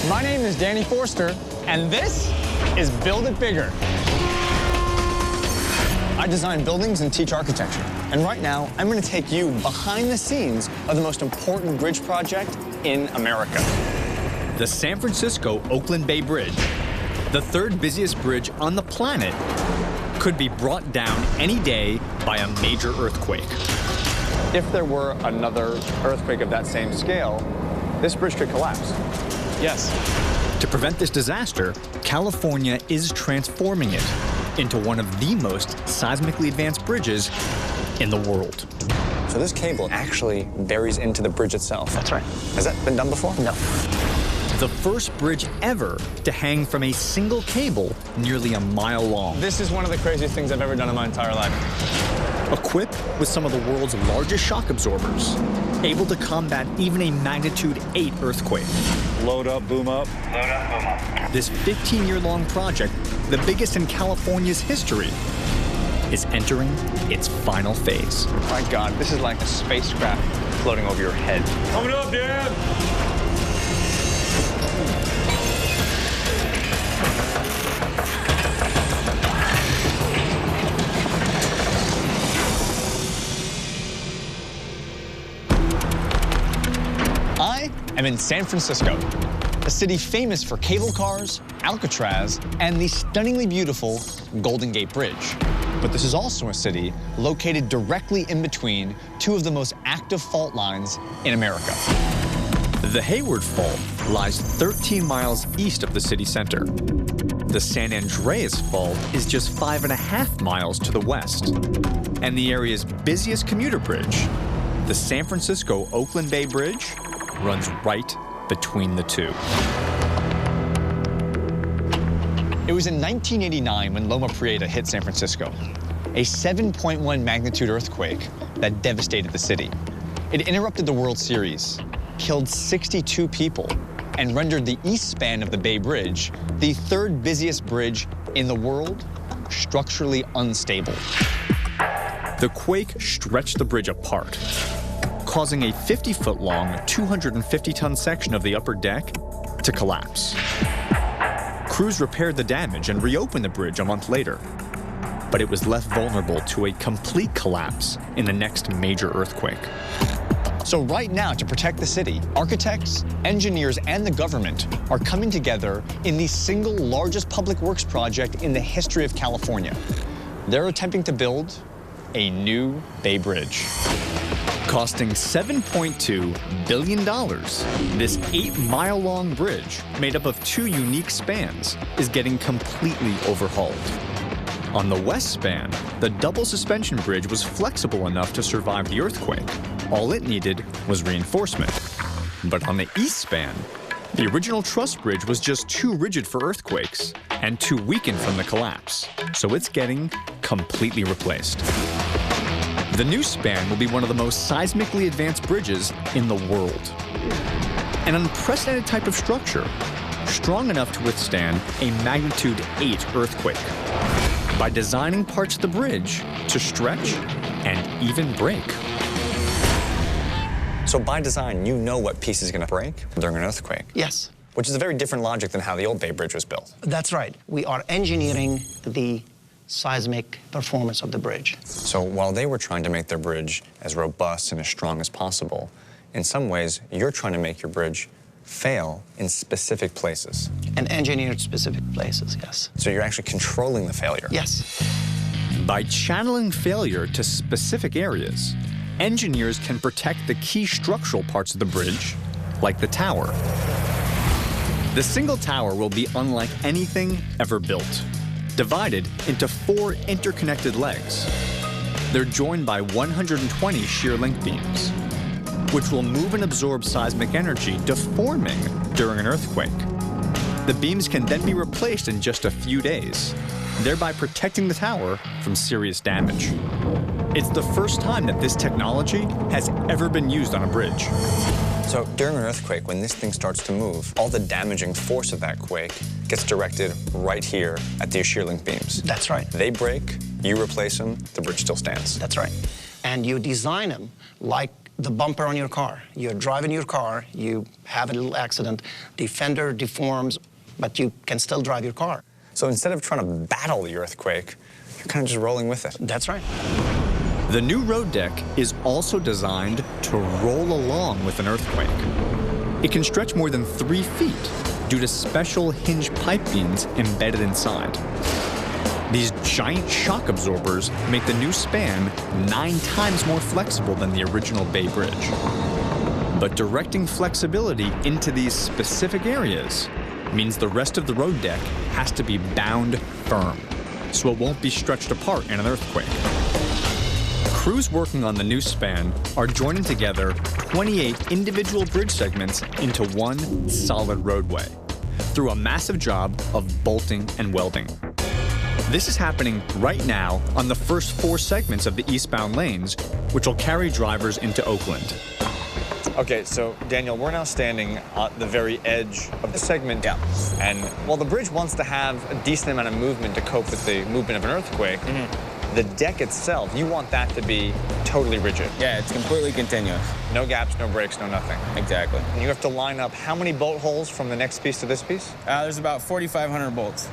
My name is Danny Forster, and this is Build It Bigger. I design buildings and teach architecture. And right now, I'm going to take you behind the scenes of the most important bridge project in America. The San Francisco-Oakland Bay Bridge, the third busiest bridge on the planet, could be brought down any day by a major earthquake. If there were another earthquake of that same scale, this bridge could collapse. Yes. To prevent this disaster, California is transforming it into one of the most seismically advanced bridges in the world. So this cable actually buries into the bridge itself. That's right. Has that been done before? No. The first bridge ever to hang from a single cable nearly a mile long. This is one of the craziest things I've ever done in my entire life. Equipped with some of the world's largest shock absorbers, able to combat even a magnitude 8 earthquake. Load up, boom up. Load up, boom up. This 15-year-long project, the biggest in California's history, is entering its final phase. My God, this is like a spacecraft floating over your head. Coming up, Dad! I am in San Francisco, a city famous for cable cars, Alcatraz, and the stunningly beautiful Golden Gate Bridge. But this is also a city located directly in between two of the most active fault lines in America. The Hayward Fault lies 13 miles east of the city center. The San Andreas Fault is just 5.5 miles to the west. And the area's busiest commuter bridge, the San Francisco-Oakland Bay Bridge, runs right between the two. It was in 1989 when Loma Prieta hit San Francisco, a 7.1 magnitude earthquake that devastated the city. It interrupted the World Series, killed 62 people, and rendered the east span of the Bay Bridge, the third busiest bridge in the world, structurally unstable. The quake stretched the bridge apart, causing a 50-foot-long, 250-ton section of the upper deck to collapse. Crews repaired the damage and reopened the bridge a month later, but it was left vulnerable to a complete collapse in the next major earthquake. So right now, to protect the city, architects, engineers, and the government are coming together in the single largest public works project in the history of California. They're attempting to build a new Bay Bridge. Costing $7.2 billion, this 8-mile-long bridge, made up of two unique spans, is getting completely overhauled. On the west span, the double suspension bridge was flexible enough to survive the earthquake. All it needed was reinforcement. But on the east span, the original truss bridge was just too rigid for earthquakes and too weakened from the collapse, so it's getting completely replaced. The new span will be one of the most seismically advanced bridges in the world. An unprecedented type of structure, strong enough to withstand a magnitude 8 earthquake. By designing parts of the bridge to stretch and even break. So by design, you know what piece is going to break during an earthquake. Yes. Which is a very different logic than how the old Bay Bridge was built. That's right. We are engineering the seismic performance of the bridge. So while they were trying to make their bridge as robust and as strong as possible, in some ways, you're trying to make your bridge fail in specific places. And engineered specific places, yes. So you're actually controlling the failure. Yes. By channeling failure to specific areas, engineers can protect the key structural parts of the bridge, like the tower. The single tower will be unlike anything ever built, divided into 4 interconnected legs. They're joined by 120 shear link beams, which will move and absorb seismic energy deforming during an earthquake. The beams can then be replaced in just a few days, thereby protecting the tower from serious damage. It's the first time that this technology has ever been used on a bridge. So during an earthquake, when this thing starts to move, all the damaging force of that quake gets directed right here at these shear link beams. That's right. They break, you replace them, the bridge still stands. That's right. And you design them like the bumper on your car. You're driving your car, you have a little accident, the fender deforms, but you can still drive your car. So instead of trying to battle the earthquake, you're kind of just rolling with it. That's right. The new road deck is also designed to roll along with an earthquake. It can stretch more than 3 feet due to special hinge pipe beams embedded inside. These giant shock absorbers make the new span 9 times more flexible than the original Bay Bridge. But directing flexibility into these specific areas means the rest of the road deck has to be bound firm, so it won't be stretched apart in an earthquake. Crews working on the new span are joining together 28 individual bridge segments into one solid roadway through a massive job of bolting and welding. This is happening right now on the first 4 segments of the eastbound lanes, which will carry drivers into Oakland. Okay, so Daniel, we're now standing at the very edge of the segment. Yeah. And while the bridge wants to have a decent amount of movement to cope with the movement of an earthquake, the deck itself, you want that to be totally rigid. Yeah, it's completely continuous. No gaps, no breaks, no nothing. Exactly. And you have to line up how many bolt holes from the next piece to this piece? There's about 4,500 bolts.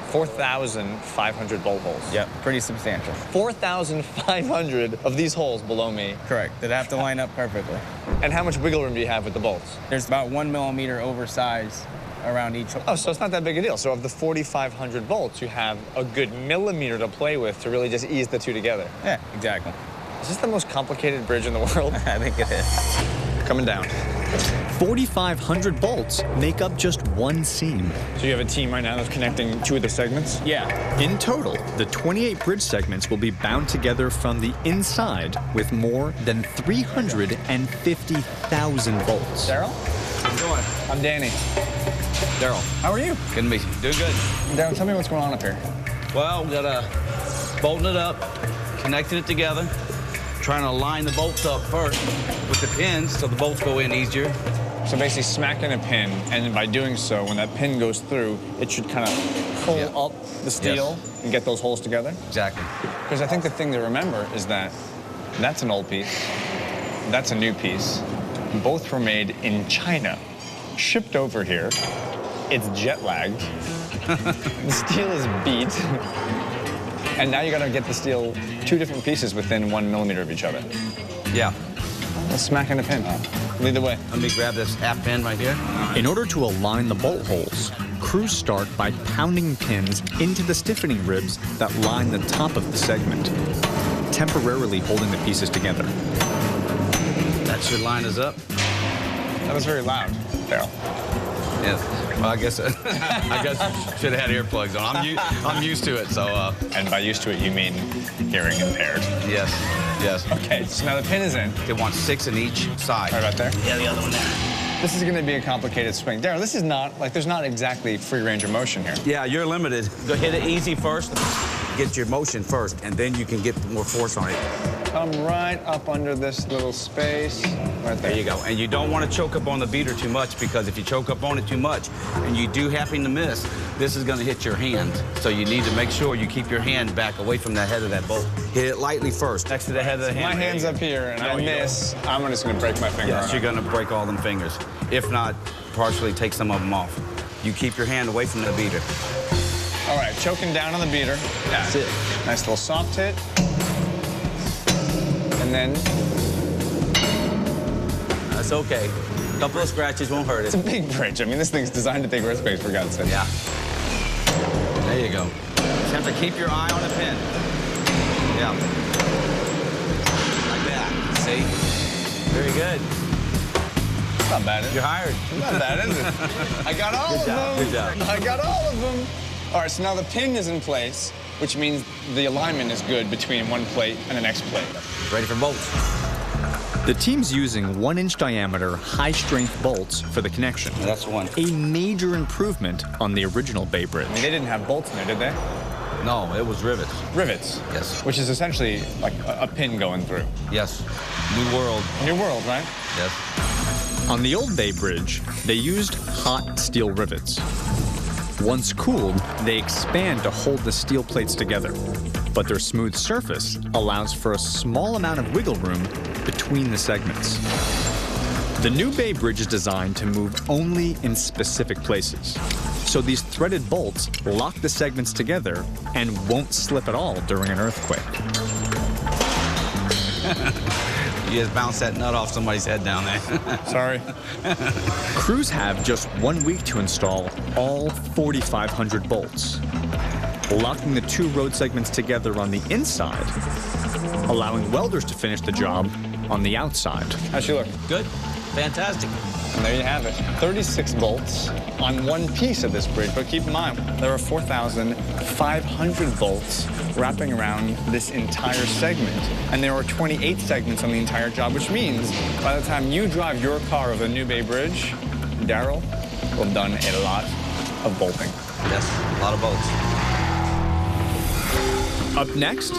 4,500 bolt holes. Yep, pretty substantial. 4,500 of these holes below me. Correct. They'd have to line up perfectly. And how much wiggle room do you have with the bolts? There's about 1 millimeter oversize around each hole. Oh, so it's not that big a deal. So of the 4,500 bolts, you have a good millimeter to play with to really just ease the two together. Yeah, exactly. Is this the most complicated bridge in the world? I think it is. Coming down. 4,500 bolts make up just one seam. So you have a team right now that's connecting 2 of the segments? Yeah. In total, the 28 bridge segments will be bound together from the inside with more than 350,000 bolts. Daryl? How you doing? I'm Danny. Daryl. How are you? Good to meet you. Doing good. Daryl, tell me what's going on up here. Well, we got bolting it up, connecting it together, trying to line the bolts up first with the pins so the bolts go in easier. So basically smacking a pin, and by doing so, when that pin goes through, it should kind of pull up the steel and get those holes together? Exactly. Because I think the thing to remember is that that's an old piece, that's a new piece. Both were made in China, shipped over here. It's jet lagged. The steel is beat. And now you gotta get the steel 2 different pieces within 1 millimeter of each other. Yeah. Let's smack in a pin. Lead the way. Let me grab this half pin right here. In order to align the bolt holes, crews start by pounding pins into the stiffening ribs that line the top of the segment, temporarily holding the pieces together. That should line us up. That was very loud, Daryl. Yeah. Well, I guess should have had earplugs on. I'm used to it, so. And by used to it, you mean hearing impaired. Yes. Yes. Okay, so now the pin is in. They want 6 in each side. Right about there? Yeah, the other one there. This is gonna be a complicated swing. Daryl, this is not, like, there's not exactly free range of motion here. Yeah, you're limited. Go hit it easy first. Get your motion first, and then you can get more force on it. Come right up under this little space. Right there. There you go. And you don't want to choke up on the beater too much, because if you choke up on it too much and you do happen to miss, this is going to hit your hand. So you need to make sure you keep your hand back away from the head of that bolt. Hit it lightly first, next to the head of the hand. My hand's up here, and I miss. I'm just gonna break my finger. Yes, you're going to break all them fingers. If not, partially take some of them off. You keep your hand away from the beater. All right, choking down on the beater. That's it. Nice little soft hit. And then... That's okay. A couple of scratches won't hurt it. It's a big bridge. I mean, this thing's designed to take earthquakes, for God's sake. Yeah. There you go. Just have to keep your eye on the pin. Yeah. Like that. See? Very good. Not bad, is it? You're hired. Not bad, is it? I got all of them. Good job. I got all of them. All right, so now the pin is in place, which means the alignment is good between one plate and the next plate. Ready for bolts. The team's using 1-inch diameter, high-strength bolts for the connection. That's one. A major improvement on the original Bay Bridge. I mean, they didn't have bolts in there, did they? No, it was rivets. Rivets. Yes. Which is essentially like a pin going through. Yes. New world. New world, right? Yes. On the old Bay Bridge, they used hot steel rivets. Once cooled, they expand to hold the steel plates together. but their smooth surface allows for a small amount of wiggle room between the segments. The new Bay Bridge is designed to move only in specific places. So these threaded bolts lock the segments together and won't slip at all during an earthquake. You just bounced that nut off somebody's head down there. Sorry. Crews have just 1 week to install all 4,500 bolts, locking the two road segments together on the inside, allowing welders to finish the job on the outside. How's she look? Good. Fantastic. And there you have it, 36 bolts on one piece of this bridge. But keep in mind, there are 4,500 bolts wrapping around this entire segment. And there are 28 segments on the entire job, which means by the time you drive your car over the New Bay Bridge, Daryl will have done a lot of bolting. Yes, a lot of bolts. Up next,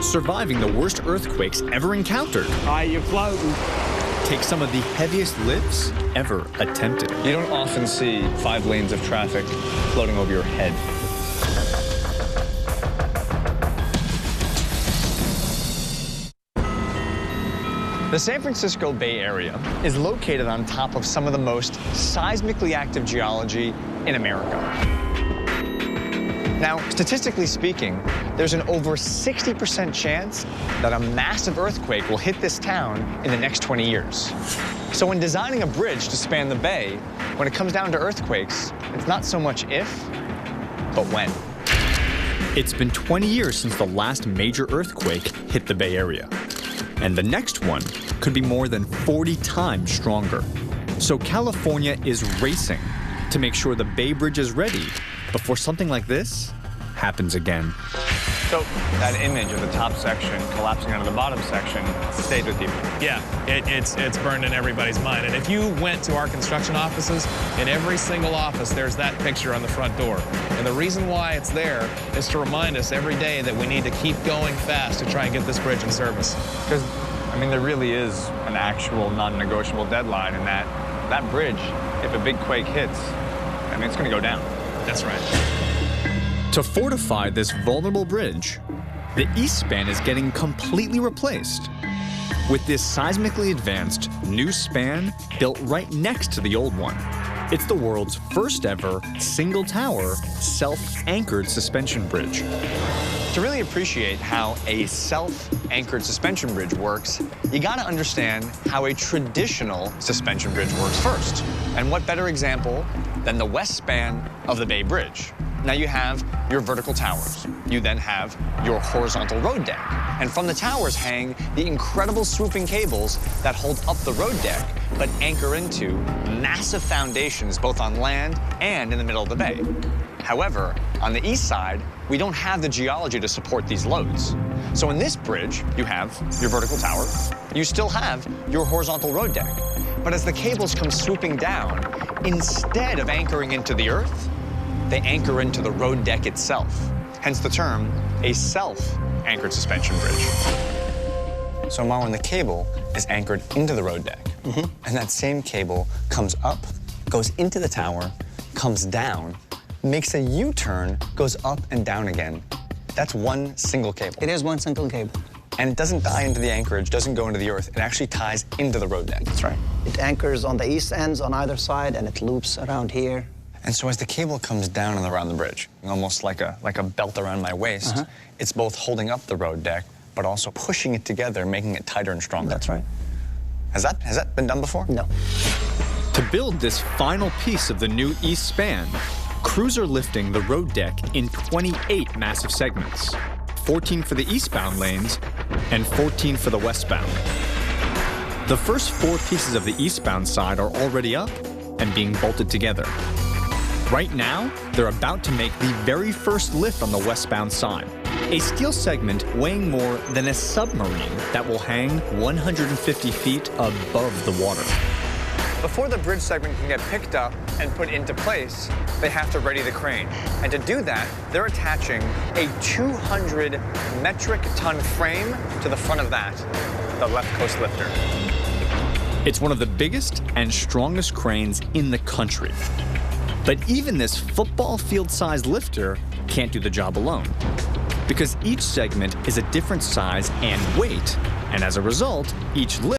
surviving the worst earthquakes ever encountered. You're floating. Take some of the heaviest lifts ever attempted. You don't often see 5 lanes of traffic floating over your head. The San Francisco Bay Area is located on top of some of the most seismically active geology in America. Now, statistically speaking, there's an over 60% chance that a massive earthquake will hit this town in the next 20 years. So when designing a bridge to span the bay, when it comes down to earthquakes, it's not so much if, but when. It's been 20 years since the last major earthquake hit the Bay Area. And the next one could be more than 40 times stronger. So California is racing to make sure the Bay Bridge is ready before something like this happens again. So that image of the top section collapsing onto the bottom section stayed with you. Yeah, it's burned in everybody's mind. And if you went to our construction offices, in every single office, there's that picture on the front door. And the reason why it's there is to remind us every day that we need to keep going fast to try and get this bridge in service. Because, I mean, there really is an actual non-negotiable deadline in that bridge, if a big quake hits, I mean, it's going to go down. That's right. To fortify this vulnerable bridge, the east span is getting completely replaced with this seismically advanced new span built right next to the old one. It's the world's first ever single tower, self-anchored suspension bridge. To really appreciate how a self-anchored suspension bridge works, you gotta understand how a traditional suspension bridge works first. And what better example than the west span of the Bay Bridge? Now you have your vertical towers. You then have your horizontal road deck. And from the towers hang the incredible swooping cables that hold up the road deck, but anchor into massive foundations both on land and in the middle of the bay. However, on the east side, we don't have the geology to support these loads. So in this bridge, you have your vertical tower. You still have your horizontal road deck. But as the cables come swooping down, instead of anchoring into the earth, they anchor into the road deck itself. Hence the term, a self-anchored suspension bridge. So Marwan, the cable is anchored into the road deck. And that same cable comes up, goes into the tower, comes down, makes a U-turn, goes up and down again. That's one single cable. It is one single cable. And it doesn't die into the anchorage, doesn't go into the earth. It actually ties into the road deck. That's right. It anchors on the east ends on either side, and it loops around here. And so as the cable comes down and around the bridge, almost like a belt around my waist, it's both holding up the road deck, but also pushing it together, making it tighter and stronger. That's right. Has that been done before? No. To build this final piece of the new east span, crews are lifting the road deck in 28 massive segments, 14 for the eastbound lanes and 14 for the westbound. The first 4 pieces of the eastbound side are already up and being bolted together. Right now, they're about to make the very first lift on the westbound side, a steel segment weighing more than a submarine that will hang 150 feet above the water. Before the bridge segment can get picked up and put into place, they have to ready the crane. And to do that, they're attaching a 200 metric ton frame to the front of that, the left coast lifter. It's one of the biggest and strongest cranes in the country. But even this football field-sized lifter can't do the job alone. because each segment is a different size and weight, and as a result, each lift